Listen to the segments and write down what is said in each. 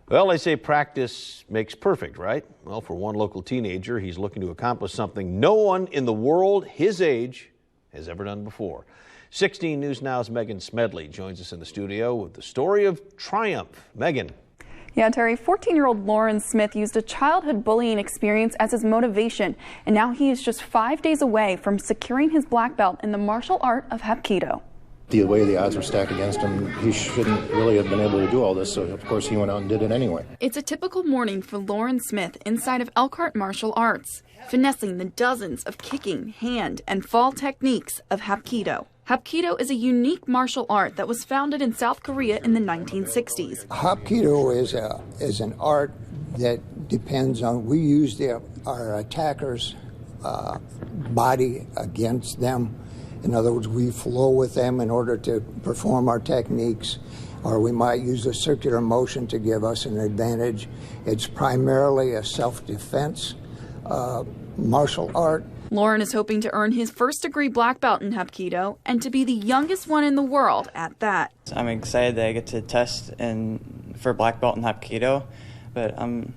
Well, they say practice makes perfect, right? Well, for one local teenager, he's looking to accomplish something no one in the world his age has ever done before. 16 News Now's Megan Smedley joins us in the studio with the story of triumph. Megan. Yeah, Terry, 14-year-old Lauren Smith used a childhood bullying experience as his motivation, and now he is just 5 days away from securing his black belt in the martial art of Hapkido. The way the odds were stacked against him, he shouldn't really have been able to do all this, so of course he went out and did it anyway. It's a typical morning for Lauren Smith inside of Elkhart Martial Arts, finessing the dozens of kicking, hand, and fall techniques of Hapkido. Hapkido is a unique martial art that was founded in South Korea in the 1960s. Hapkido is an art that depends on, we use our attacker's body against them. In other words, we flow with them in order to perform our techniques, or we might use a circular motion to give us an advantage. It's primarily a self-defense martial art. Lauren is hoping to earn his first-degree black belt in Hapkido and to be the youngest one in the world at that. I'm excited that I get to test for black belt in Hapkido, but I'm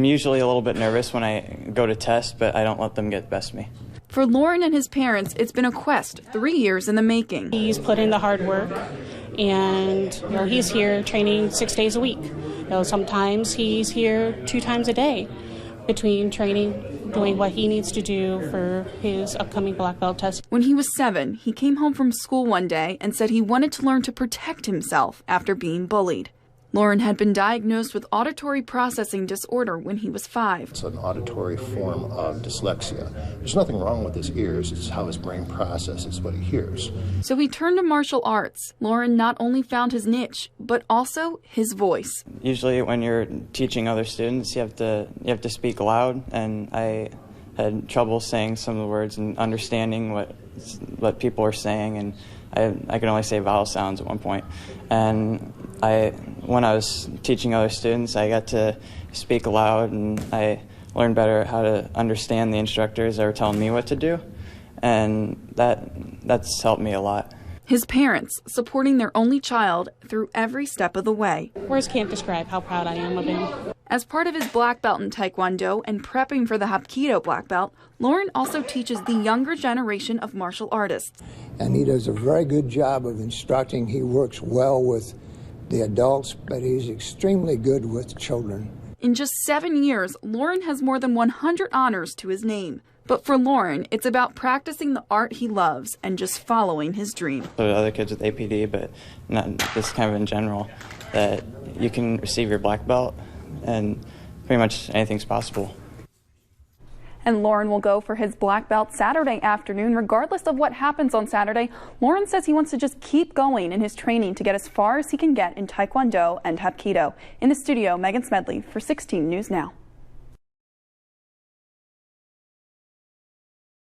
usually a little bit nervous when I go to test, but I don't let them get the best of me. For Lauren and his parents, it's been a quest 3 years in the making. He's put in the hard work, and he's here training 6 days a week. Sometimes he's here 2 times a day between training, doing what he needs to do for his upcoming black belt test. When he was 7, he came home from school one day and said he wanted to learn to protect himself after being bullied. Lauren had been diagnosed with auditory processing disorder when he was 5. It's an auditory form of dyslexia. There's nothing wrong with his ears, it's how his brain processes what he hears. So he turned to martial arts. Lauren not only found his niche, but also his voice. Usually when you're teaching other students, you have to speak loud, and I had trouble saying some of the words and understanding what people are saying, and I could only say vowel sounds at one point. And when I was teaching other students, I got to speak aloud, and I learned better how to understand the instructors that were telling me what to do, and that's helped me a lot. His parents supporting their only child through every step of the way. Words can't describe how proud I am of him. As part of his black belt in Taekwondo and prepping for the Hapkido black belt, Lauren also teaches the younger generation of martial artists. And he does a very good job of instructing. He works well with the adults, but he's extremely good with children. In just 7 years, Lauren has more than 100 honors to his name. But for Lauren, it's about practicing the art he loves and just following his dream. So other kids with APD, but not this kind of in general, that you can receive your black belt and pretty much anything's possible. And Lauren will go for his black belt Saturday afternoon. Regardless of what happens on Saturday, Lauren says he wants to just keep going in his training to get as far as he can get in Taekwondo and Hapkido. In the studio, Megan Smedley for 16 News Now.